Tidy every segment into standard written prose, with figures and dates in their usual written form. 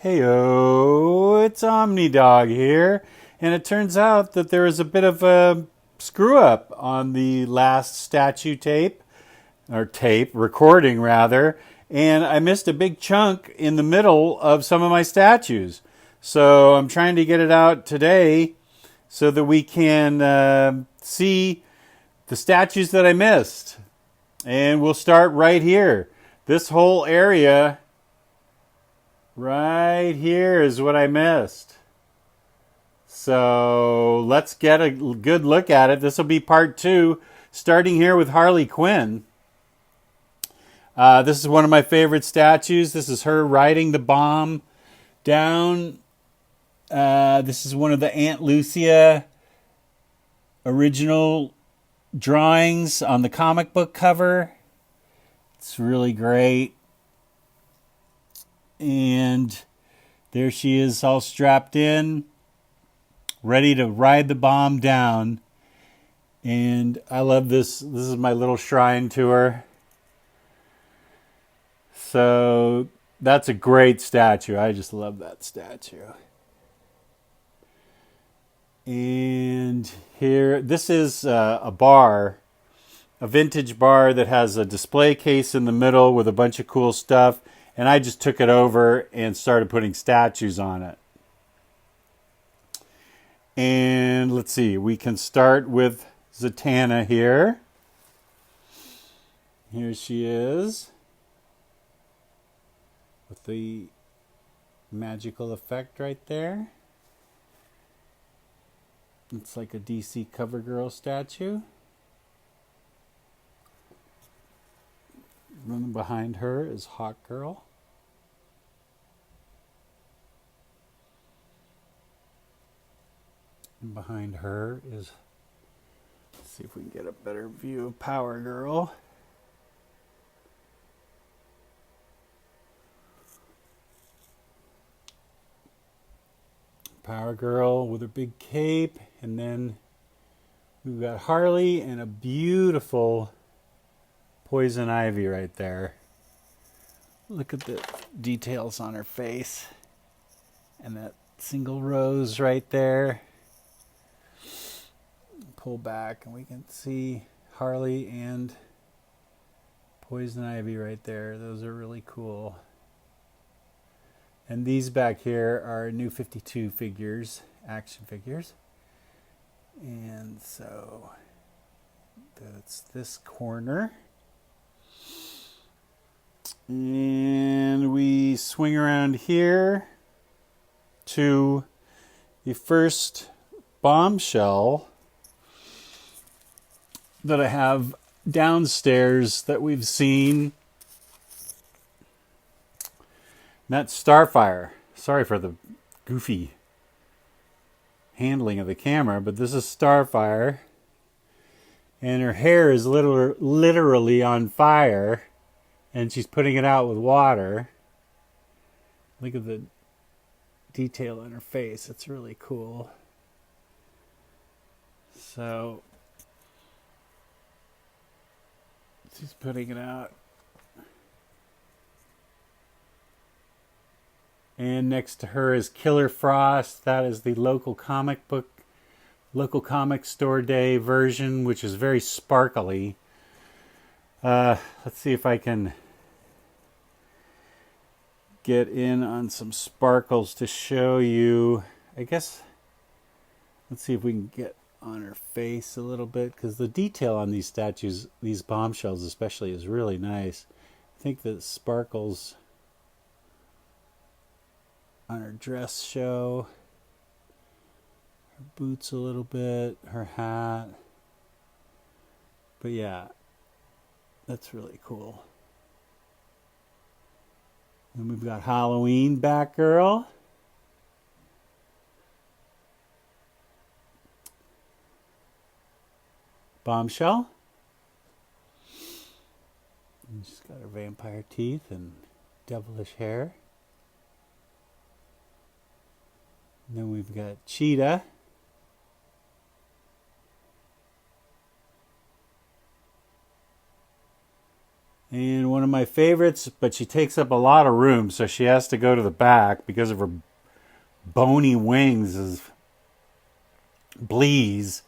Heyo, it's OmniDog here, and it turns out that there was a bit of a screw up on the last statue recording rather, and I missed a big chunk in the middle of some of my statues. So I'm trying to get it out today so that we can see the statues that I missed. And we'll start right here. This whole area right here is what I missed. So let's get a good look at it. This will be part 2, starting here with Harley Quinn. This is one of my favorite statues. This is her riding the bomb down. This is one of the Aunt Lucia original drawings on the comic book cover. It's really great. And there she is, all strapped in, ready to ride the bomb down. And I love this. This is my little shrine to her. So that's a great statue. I just love that statue. And here, this is a bar, a vintage bar that has a display case in the middle with a bunch of cool stuff. And I just took it over and started putting statues on it. And let's see, we can start with Zatanna here. Here she is with the magical effect right there. It's like a DC CoverGirl statue. Running behind her is Hawk Girl. And behind her is, let's see if we can get a better view of Power Girl. Power Girl with her big cape, and then we've got Harley and a beautiful Poison Ivy right there. Look at the details on her face. And that single rose right there. Pull back and we can see Harley and Poison Ivy right there. Those are really cool. And these back here are New 52 figures, action figures. And so that's this corner. And we swing around here to the first bombshell that I have downstairs that we've seen. That's Starfire. Sorry for the goofy handling of the camera, but this is Starfire. And her hair is literally on fire. And she's putting it out with water. Look at the detail on her face. It's really cool. So she's putting it out. And next to her is Killer Frost. That is the local comic store day version, which is very sparkly. Let's see if I can get in on some sparkles to show you. I guess, let's see if we can get on her face a little bit, because the detail on these statues, these bombshells especially, is really nice. I think the sparkles on her dress show, her boots a little bit, her hat. But yeah, that's really cool. And we've got Halloween Batgirl. Bombshell. And she's got her vampire teeth and devilish hair. And then we've got Cheetah. And one of my favorites, but she takes up a lot of room, so she has to go to the back because of her bony wings, is Bleeze,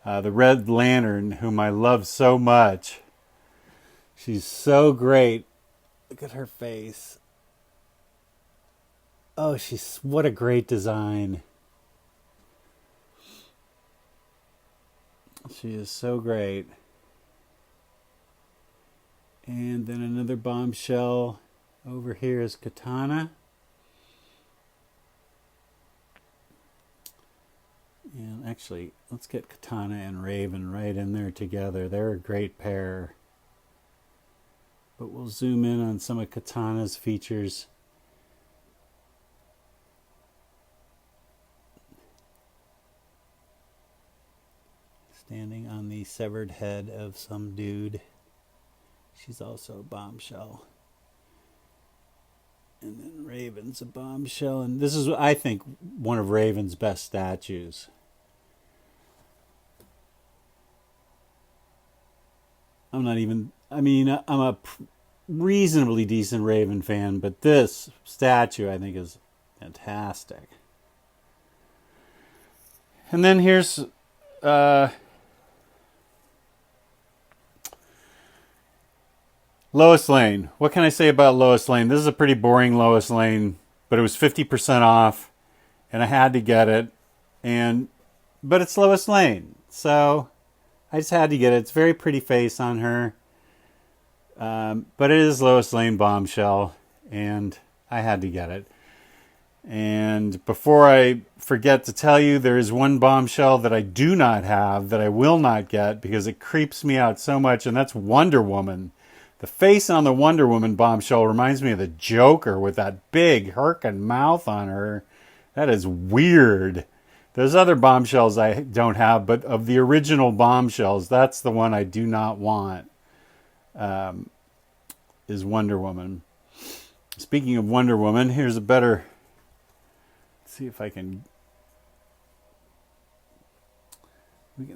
the Red Lantern, whom I love so much. She's so great. Look at her face. Oh, what a great design. She is so great. And then another bombshell over here is Katana. And actually, let's get Katana and Raven right in there together. They're a great pair. But we'll zoom in on some of Katana's features. Standing on the severed head of some dude. She's also a bombshell. And then Raven's a bombshell. And this is, I think, one of Raven's best statues. I'm a reasonably decent Raven fan, but this statue I think is fantastic. And then here's Lois Lane. What can I say about Lois Lane? This is a pretty boring Lois Lane, but it was 50% off, and I had to get it. But it's Lois Lane, so I just had to get it. It's a very pretty face on her, but it is Lois Lane bombshell, and I had to get it. And before I forget to tell you, there is one bombshell that I do not have, that I will not get, because it creeps me out so much, and that's Wonder Woman. The face on the Wonder Woman bombshell reminds me of the Joker with that big Herkin mouth on her. That is weird. There's other bombshells I don't have, but of the original bombshells, that's the one I do not want, is Wonder Woman. Speaking of Wonder Woman, here's a better... Let's see if we can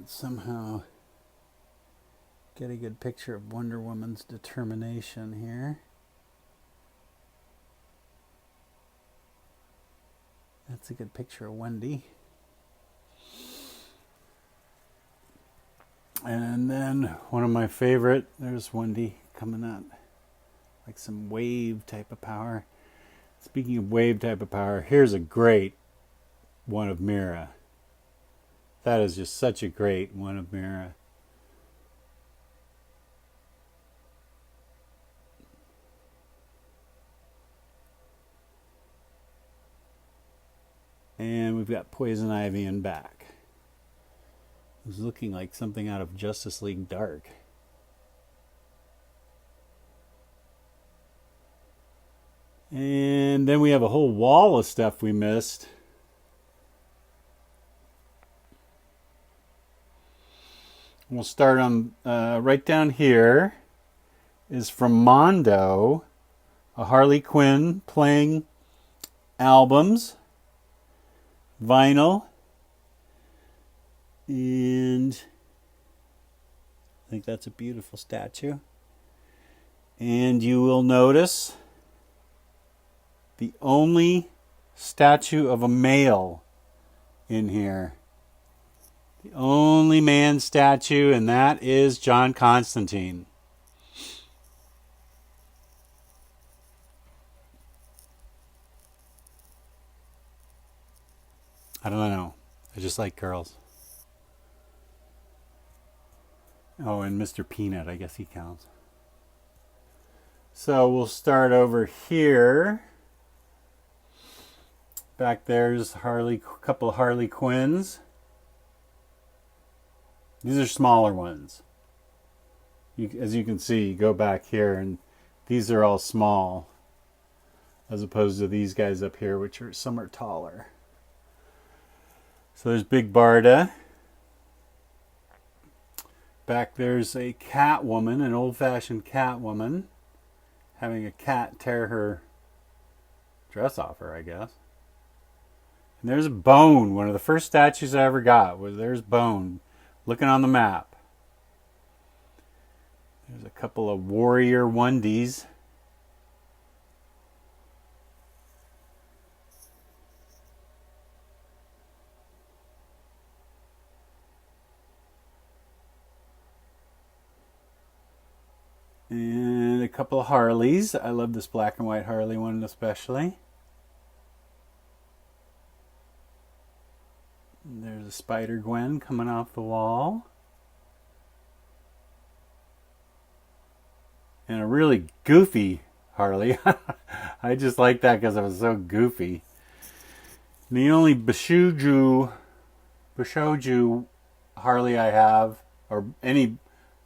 somehow get a good picture of Wonder Woman's determination here. That's a good picture of Wendy. And then one of my favorite, there's Wendy coming out like some wave type of power. Speaking of wave type of power, here's a great one of Mira. That is just such a great one of Mira. And we've got Poison Ivy in back. It's looking like something out of Justice League Dark. And then we have a whole wall of stuff we missed. We'll start on right down here is from Mondo, a Harley Quinn playing albums, vinyl, and I think that's a beautiful statue. And you will notice the only statue of a male in here. The only man statue, and that is John Constantine. I don't know. I just like girls. Oh, and Mr. Peanut, I guess he counts. So we'll start over here. Back there's a couple of Harley Quinns. These are smaller ones. As you can see, you go back here, and these are all small, as opposed to these guys up here, which are some are taller. So there's Big Barda. Back there's a Catwoman, an old-fashioned Catwoman, having a cat tear her dress off her, I guess. And there's Bone, one of the first statues I ever got. There's Bone, looking on the map. There's a couple of Warrior onesies. And a couple of Harleys. I love this black and white Harley one especially. And there's a Spider Gwen coming off the wall. And a really goofy Harley. I just like that because it was so goofy. The only Bishoju Harley I have, or any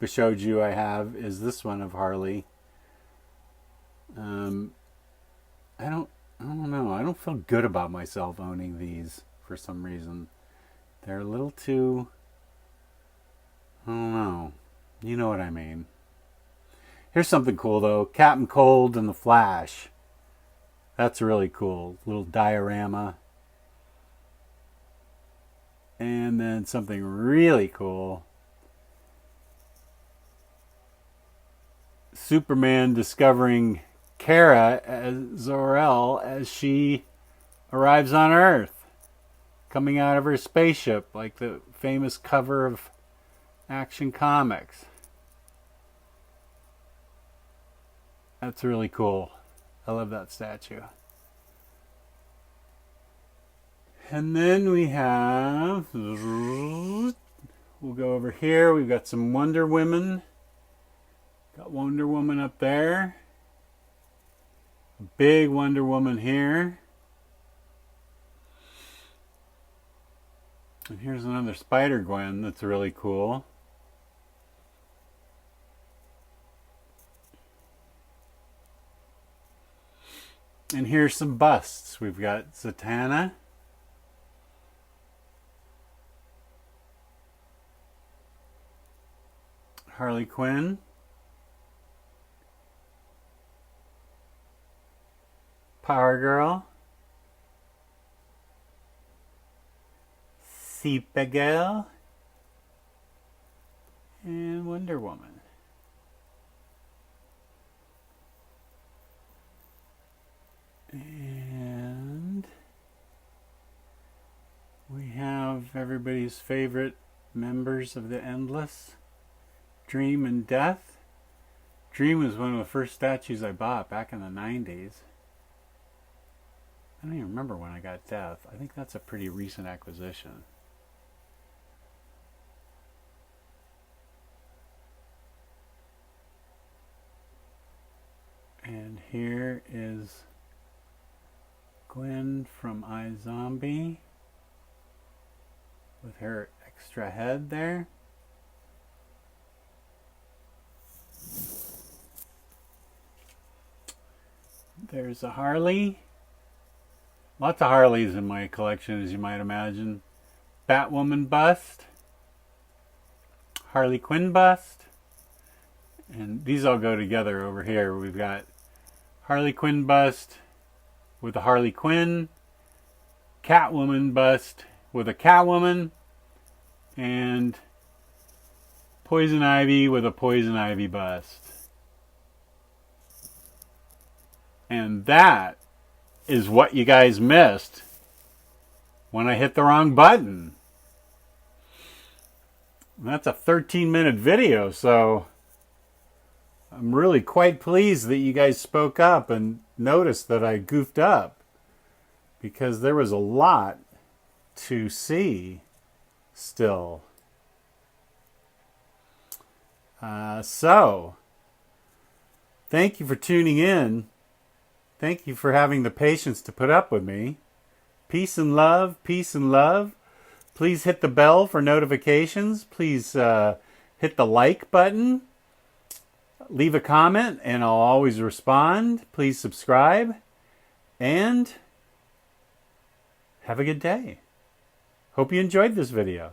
Bishoju I have, is this one of Harley. I don't know. I don't feel good about myself owning these for some reason. They're a little too, I don't know. You know what I mean. Here's something cool though. Captain Cold and the Flash. That's really cool. Little diorama. And then something really cool. Superman discovering Kara as Zor-El as she arrives on Earth, coming out of her spaceship, like the famous cover of Action Comics. That's really cool. I love that statue. And then we have, we'll go over here. We've got some Wonder Women. Got Wonder Woman up there. A big Wonder Woman here. And here's another Spider Gwen that's really cool. And here's some busts. We've got Zatanna. Harley Quinn. Power Girl. Supergirl. And Wonder Woman. And we have everybody's favorite members of the Endless. Dream and Death. Dream was one of the first statues I bought back in the 90s. I don't even remember when I got Death. I think that's a pretty recent acquisition. And here is Gwen from iZombie with her extra head there. There's a Harley. Lots of Harleys in my collection, as you might imagine. Batwoman bust. Harley Quinn bust. And these all go together over here. We've got Harley Quinn bust with a Harley Quinn. Catwoman bust with a Catwoman. And Poison Ivy with a Poison Ivy bust. And that is what you guys missed when I hit the wrong button. And that's a 13-minute video, so I'm really quite pleased that you guys spoke up and noticed that I goofed up, because there was a lot to see still. So, thank you for tuning in. Thank you for having the patience to put up with me. Peace and love, peace and love. Please hit the bell for notifications. Please hit the like button. Leave a comment and I'll always respond. Please subscribe. And have a good day. Hope you enjoyed this video.